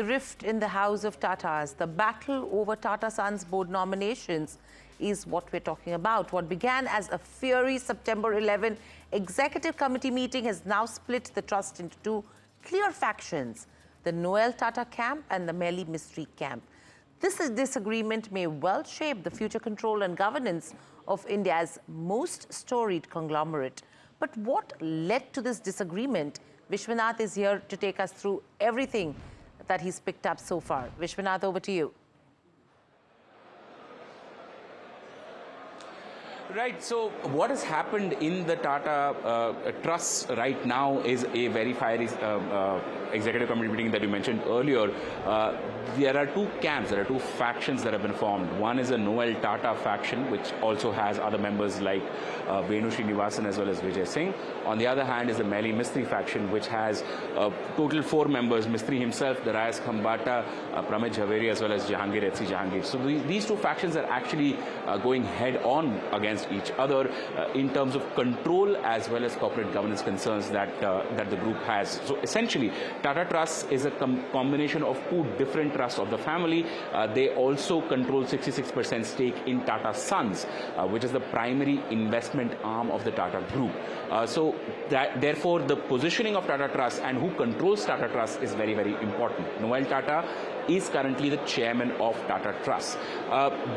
The rift in the house of Tatas, the battle over Tata Sons board nominations is what we're talking about. What began as a fiery September 11 executive committee meeting has now split the trust into two clear factions, the Noel Tata camp and the Mehli Mistry camp. This disagreement may well shape the future control and governance of India's most storied conglomerate. But what led to this disagreement? Vishwanath is here to take us through everything that he's picked up so far. Vishwanath, over to you. Right, so what has happened in the Tata Trusts right now is a very fiery executive committee meeting that you mentioned earlier. There are two camps, there are two factions that have been formed. One is a Noel Tata faction, which also has other members like Venu Srinivasan as well as Vijay Singh. On the other hand is the Mehli Mistry faction, which has total 4 members, Mistry himself, Darayas Khambata, Pramit Jhaveri as well as Jahangir Etsi Jahangir. So these two factions are actually going head-on against each other in terms of control as well as corporate governance concerns that the group has. So essentially, Tata Trusts is a combination of two different trusts of the family. They also control 66% stake in Tata Sons, which is the primary investment arm of the Tata Group. So therefore, the positioning of Tata Trust and who controls Tata Trust is very, very important. Noel Tata is currently the chairman of Tata Trusts.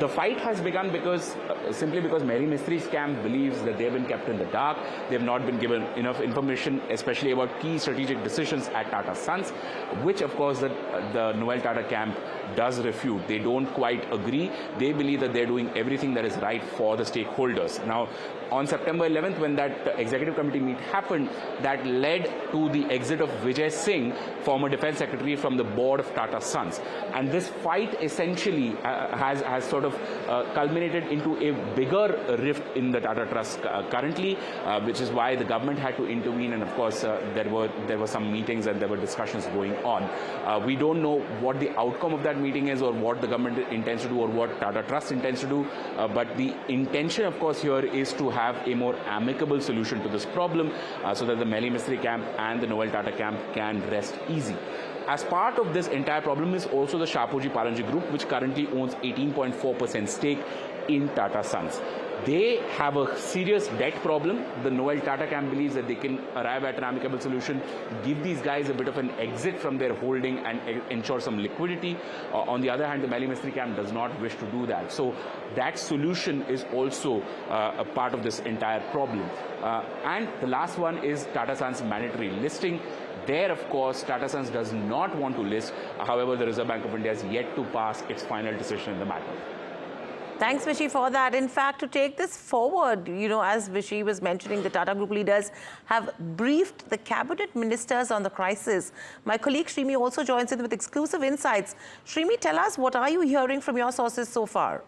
The fight has begun simply because Mehli Mistry's camp believes that they've been kept in the dark. They've not been given enough information, especially about key strategic decisions at Tata Sons, which of course the Noel Tata camp does refute. They don't quite agree. They believe that they're doing everything that is right for the stakeholders. Now, on September 11th, when that executive committee meet happened, that led to the exit of Vijay Singh, former defense secretary, from the board of Tata Sons. And this fight essentially has sort of culminated into a bigger rift in the Tata Trust currently, which is why the government had to intervene. And of course, there were some meetings and there were discussions going on. We don't know what the outcome of that meeting is or what the government intends to do or what Tata Trust intends to do. But the intention, of course, here is to have a more amicable solution to this problem so that the Mehli Mistry camp and the Noel Tata camp can rest easy. As part of this entire problem is also the Shapoorji Pallonji Group, which currently owns 18.4% stake in Tata Sons. They have a serious debt problem. The Noel Tata camp believes that they can arrive at an amicable solution, give these guys a bit of an exit from their holding and ensure some liquidity. On the other hand, the Mehli Mistry camp does not wish to do that. So that solution is also a part of this entire problem. And the last one is Tata Sons mandatory listing. There, of course, Tata Sons does not want to list. However, the Reserve Bank of India has yet to pass its final decision in the matter. Thanks, Vishy, for that. In fact, to take this forward, as Vishy was mentioning, the Tata Group leaders have briefed the cabinet ministers on the crisis. My colleague Shrimi also joins in with exclusive insights. Shrimi, tell us, what are you hearing from your sources so far?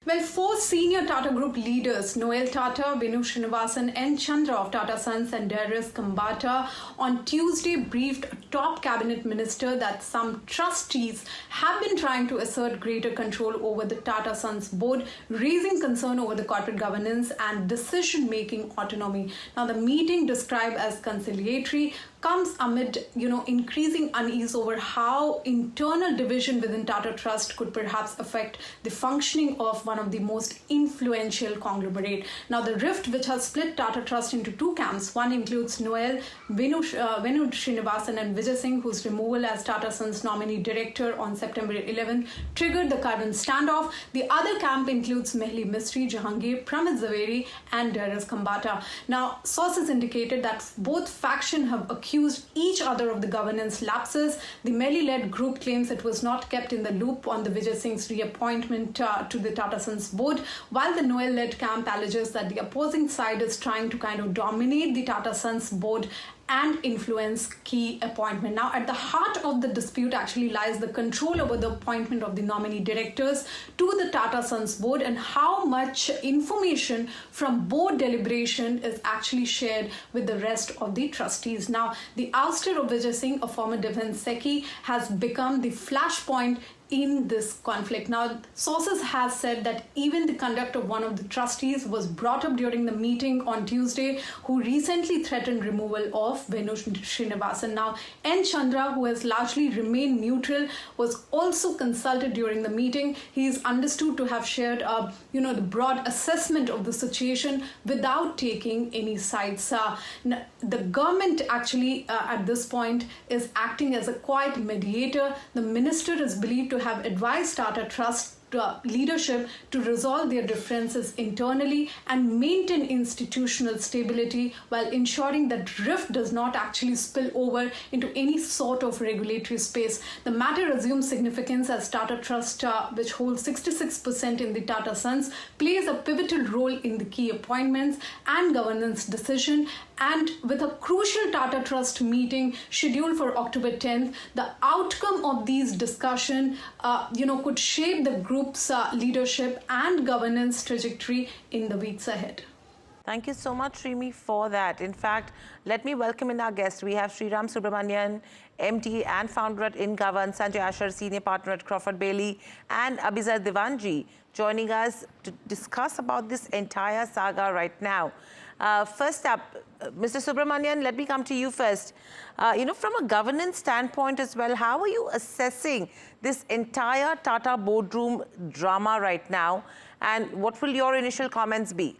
Well, 4 senior Tata Group leaders, Noel Tata, Venu Srinivasan, N. Chandra of Tata Sons and Darayas Khambata, on Tuesday briefed a top cabinet minister that some trustees have been trying to assert greater control over the Tata Sons board, raising concern over the corporate governance and decision-making autonomy. Now, the meeting, described as conciliatory, comes amid, increasing unease over how internal division within Tata Trust could perhaps affect the functioning of one of the most influential conglomerate. Now, the rift which has split Tata Trust into two camps, one includes Noel, Venu Srinivasan and Vijay Singh, whose removal as Tata Sons nominee director on September 11 triggered the current standoff. The other camp includes Mehli Mistry, Jahangir, Pramit Jhaveri and Darayas Khambata. Now, sources indicated that both factions have accused each other of the governance lapses. The Mehli-led group claims it was not kept in the loop on the Vijay Singh's reappointment to the Tata Sons board, while the Noel-led camp alleges that the opposing side is trying to kind of dominate the Tata Sons board and influence key appointment. Now, at the heart of the dispute actually lies the control over the appointment of the nominee directors to the Tata Sons board and how much information from board deliberation is actually shared with the rest of the trustees. Now, the ouster of Vijay Singh, a former defense secretary, has become the flashpoint in this conflict. Now, sources have said that even the conduct of one of the trustees was brought up during the meeting on Tuesday, who recently threatened removal of Venu Srinivasan. Now, N. Chandra, who has largely remained neutral, was also consulted during the meeting. He is understood to have shared, the broad assessment of the situation without taking any sides. The government actually, at this point, is acting as a quiet mediator. The minister is believed to have advised Tata Trust leadership to resolve their differences internally and maintain institutional stability while ensuring that rift does not actually spill over into any sort of regulatory space. The matter assumes significance as Tata Trust, which holds 66% in the Tata Sons, plays a pivotal role in the key appointments and governance decision. And with a crucial Tata Trust meeting scheduled for October 10th, the outcome of these discussions, could shape the group's leadership and governance trajectory in the weeks ahead. Thank you so much, Srimi, for that. In fact, let me welcome in our guests. We have Sriram Subramanian, MD and founder at InGovern, Sanjay Ashar, senior partner at Crawford Bailey, and Abhizar Divanji joining us to discuss about this entire saga right now. First up, Mr. Subramanian, let me come to you first. From a governance standpoint as well, how are you assessing this entire Tata boardroom drama right now? And what will your initial comments be?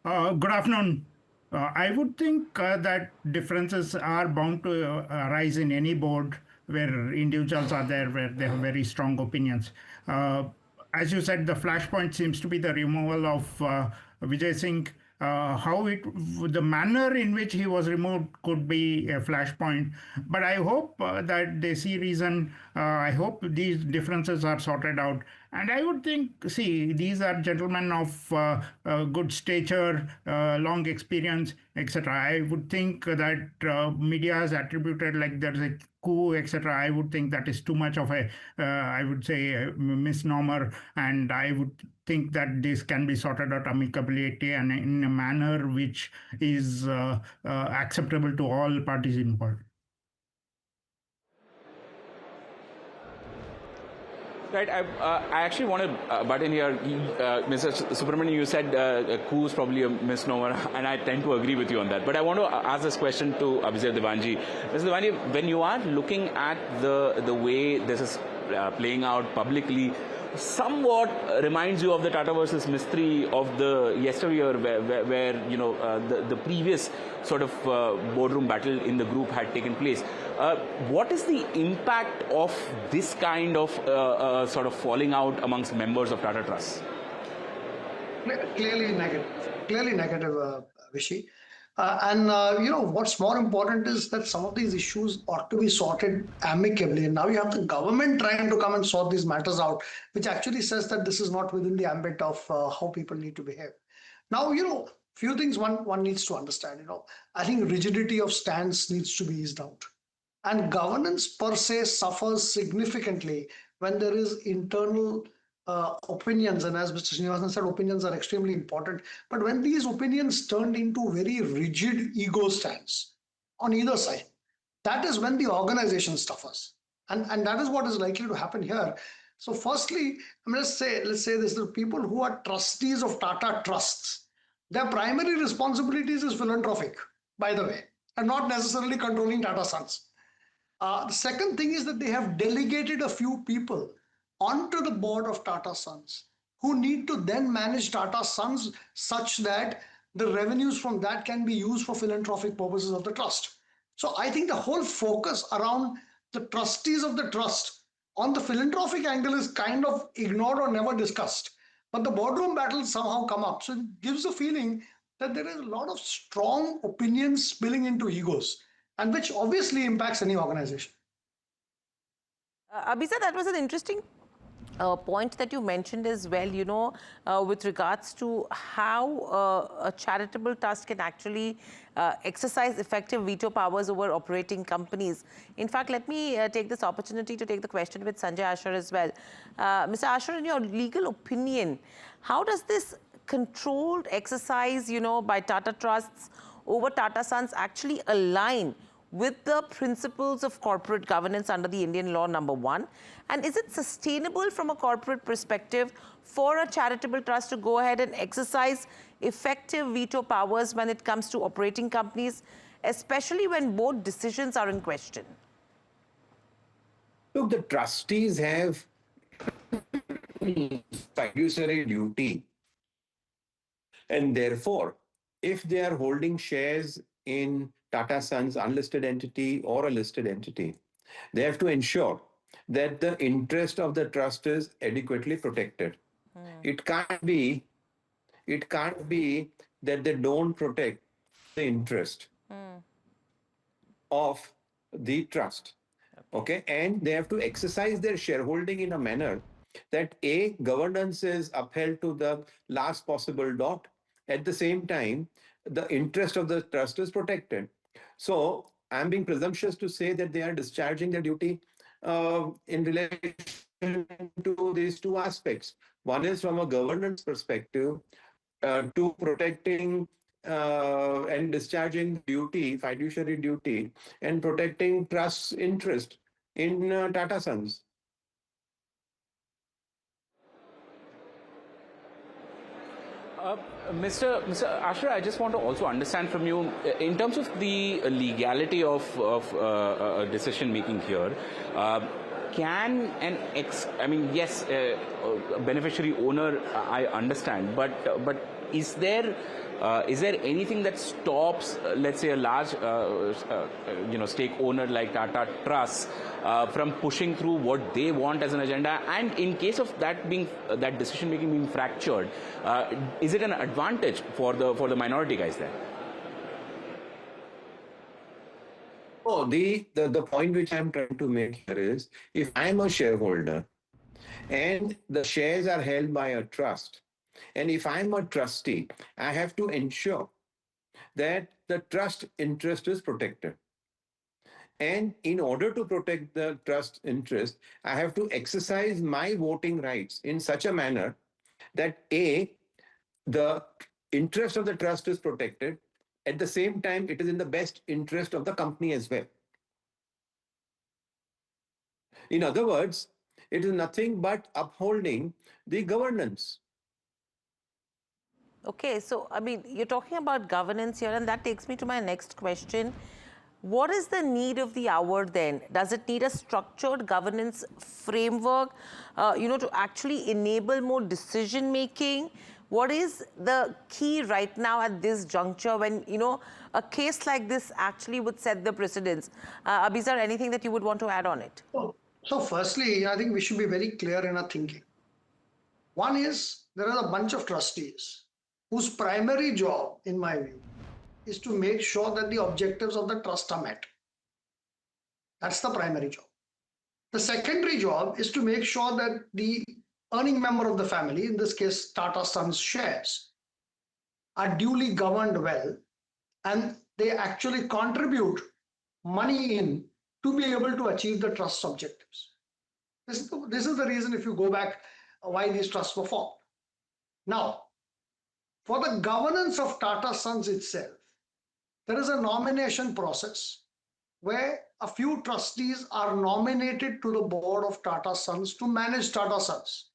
Good afternoon. I would think that differences are bound to arise in any board where individuals are there, where they have very strong opinions. As you said, the flashpoint seems to be the removal of Vijay Singh. The manner in which he was removed could be a flashpoint. But I hope that they see reason. I hope these differences are sorted out. And I would think, these are gentlemen of good stature, long experience, etc. I would think that media has attributed like there's a coup, etc. I would think that is too much of a, a misnomer. And I would think that this can be sorted out amicably and in a manner which is acceptable to all parties involved. Right, I actually want to butt in here. Mr. Subramanian, you said coup is probably a misnomer, and I tend to agree with you on that. But I want to ask this question to Abhizar Divanji. Mr. Divanji, when you are looking at the way this is playing out publicly, somewhat reminds you of the Tata versus Mistry of the yesteryear, where the previous sort of boardroom battle in the group had taken place. What is the impact of this kind of sort of falling out amongst members of Tata Trusts? Clearly negative, Vishy. What's more important is that some of these issues ought to be sorted amicably. And now you have the government trying to come and sort these matters out, which actually says that this is not within the ambit of how people need to behave. Now, few things one needs to understand. I think rigidity of stance needs to be eased out. And governance per se suffers significantly when there is internal opinions, and as Mr. Srinivasan said, opinions are extremely important. But when these opinions turned into very rigid ego stands on either side, that is when the organization suffers, and that is what is likely to happen here. So, firstly, let's say this: the people who are trustees of Tata Trusts, their primary responsibilities is philanthropic, by the way, and not necessarily controlling Tata Sons. The second thing is that they have delegated a few people onto the board of Tata Sons, who need to then manage Tata Sons such that the revenues from that can be used for philanthropic purposes of the trust. So I think the whole focus around the trustees of the trust on the philanthropic angle is kind of ignored or never discussed. But the boardroom battles somehow come up. So it gives a feeling that there is a lot of strong opinions spilling into egos, and which obviously impacts any organization. Abhizar, that was an interesting point that you mentioned as well, with regards to how a charitable trust can actually exercise effective veto powers over operating companies. In fact, let me take this opportunity to take the question with Sanjay Ashar as well. Mr. Ashar, in your legal opinion, how does this controlled exercise, by Tata Trusts over Tata Sons actually align with the principles of corporate governance under the Indian law, number one? And is it sustainable from a corporate perspective for a charitable trust to go ahead and exercise effective veto powers when it comes to operating companies, especially when board decisions are in question? Look, the trustees have fiduciary duty, and therefore, if they are holding shares in Tata Sons unlisted entity or a listed entity, they have to ensure that the interest of the trust is adequately protected. It can't be it can't be that they don't protect the interest of the trust. Okay. And they have to exercise their shareholding in a manner that A, governance is upheld to the last possible dot. At the same time, the interest of the trust is protected. So I'm being presumptuous to say that they are discharging their duty in relation to these two aspects. One is from a governance perspective, to protecting and discharging duty, fiduciary duty, and protecting trust's interest in Tata Sons. Mr. Ashra, I just want to also understand from you, in terms of the legality of decision making here, can I mean, yes, a beneficiary owner, I understand, but is there anything that stops, let's say, a large, stake owner like Tata Trusts from pushing through what they want as an agenda? And in case of that decision making being fractured, is it an advantage for the minority guys there? Oh, the point which I'm trying to make here is, if I'm a shareholder and the shares are held by a trust, and if I'm a trustee, I have to ensure that the trust interest is protected. And in order to protect the trust interest, I have to exercise my voting rights in such a manner that A, the interest of the trust is protected. At the same time, it is in the best interest of the company as well. In other words, it is nothing but upholding the governance. Okay, so I mean, you're talking about governance here, and that takes me to my next question. What is the need of the hour then? Does it need a structured governance framework, to actually enable more decision making? What is the key right now at this juncture when, a case like this actually would set the precedence? Abizar, anything that you would want to add on it? So firstly, I think we should be very clear in our thinking. One is, there are a bunch of trustees whose primary job, in my view, is to make sure that the objectives of the trust are met. That's the primary job. The secondary job is to make sure that the earning member of the family, in this case Tata Sons shares, are duly governed well, and they actually contribute money in to be able to achieve the trust's objectives. This is the reason, if you go back, why these trusts were formed. Now, for the governance of Tata Sons itself, there is a nomination process where a few trustees are nominated to the board of Tata Sons to manage Tata Sons.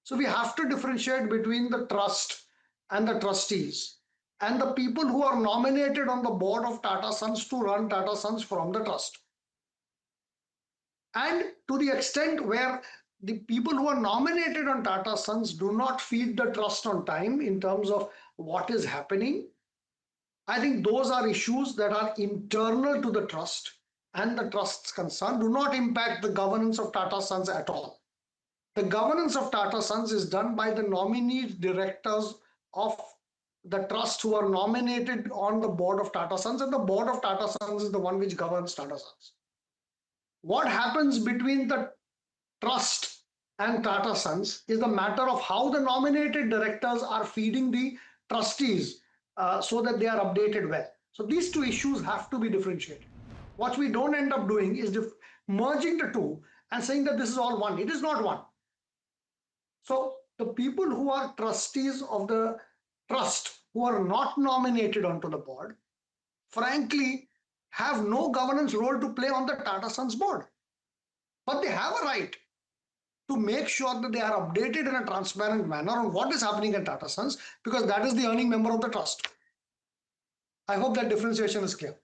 So we have to differentiate between the trust and the trustees and the people who are nominated on the board of Tata Sons to run Tata Sons from the trust. And to the extent where the people who are nominated on Tata Sons do not feed the trust on time in terms of what is happening, I think those are issues that are internal to the trust, and the trust's concern do not impact the governance of Tata Sons at all. The governance of Tata Sons is done by the nominee directors of the trust who are nominated on the board of Tata Sons, and the board of Tata Sons is the one which governs Tata Sons. What happens between the trust and Tata Sons is the matter of how the nominated directors are feeding the trustees so that they are updated well. So these two issues have to be differentiated. What we don't end up doing is merging the two and saying that this is all one. It is not one. So the people who are trustees of the trust, who are not nominated onto the board, frankly, have no governance role to play on the Tata Sons board. But they have a right to make sure that they are updated in a transparent manner on what is happening at Tata Sons, because that is the earning member of the trust. I hope that differentiation is clear.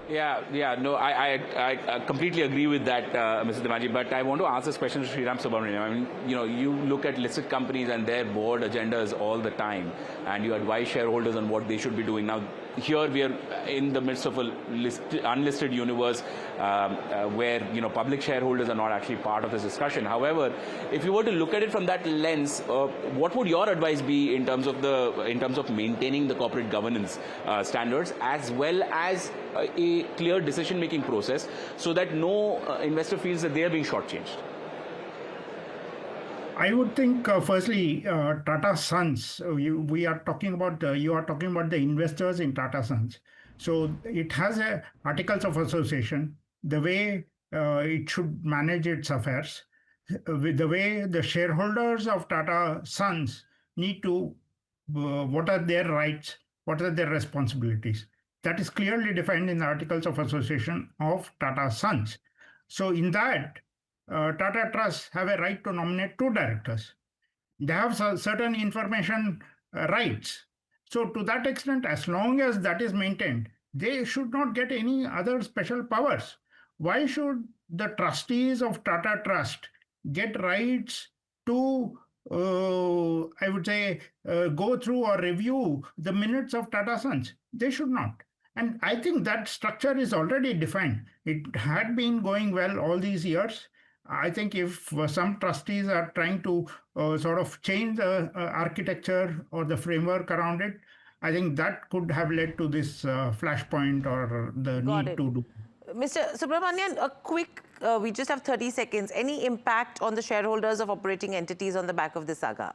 Yeah, no, I completely agree with that, Mr. Devanji, but I want to ask this question to Sriram Subramanian. I mean, you look at listed companies and their board agendas all the time, and you advise shareholders on what they should be doing. Now, here we are in the midst of a unlisted universe where, public shareholders are not actually part of this discussion. However, if you were to look at it from that lens, what would your advice be in terms of maintaining the corporate governance standards, as well as a clear decision-making process, so that no investor feels that they are being shortchanged? I would think, firstly, Tata Sons. You are talking about the investors in Tata Sons. So it has articles of association, the way it should manage its affairs, with the way the shareholders of Tata Sons need to, what are their rights, what are their responsibilities. That is clearly defined in the articles of association of Tata Sons. So in that, Tata Trusts have a right to nominate 2 directors. They have certain information rights. So to that extent, as long as that is maintained, they should not get any other special powers. Why should the trustees of Tata Trust get rights to, I would say, go through or review the minutes of Tata Sons? They should not. And I think that structure is already defined. It had been going well all these years. I think if some trustees are trying to sort of change the architecture or the framework around it, I think that could have led to this flashpoint or the Got need it. to do. Mr. Subramanian, a quick, we just have 30 seconds. Any impact on the shareholders of operating entities on the back of this saga?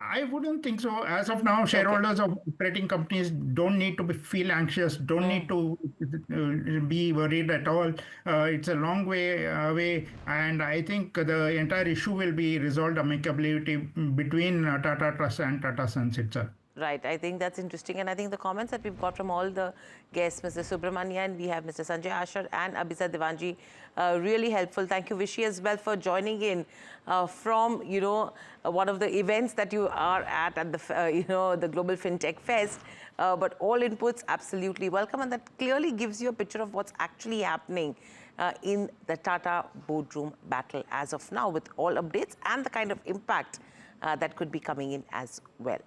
I wouldn't think so. As of now, shareholders of operating companies don't need to feel anxious, don't need to be worried at all. It's a long way away, and I think the entire issue will be resolved amicably between Tata Trust and Tata Sons itself. Right, I think that's interesting, and I think the comments that we've got from all the guests, Mr. Subramanian, we have Mr. Sanjay Ashar and Abhisar Devanji, really helpful. Thank you, Vishy, as well, for joining in from, one of the events that you are at the, the Global FinTech Fest. But all inputs absolutely welcome, and that clearly gives you a picture of what's actually happening in the Tata boardroom battle as of now, with all updates and the kind of impact that could be coming in as well.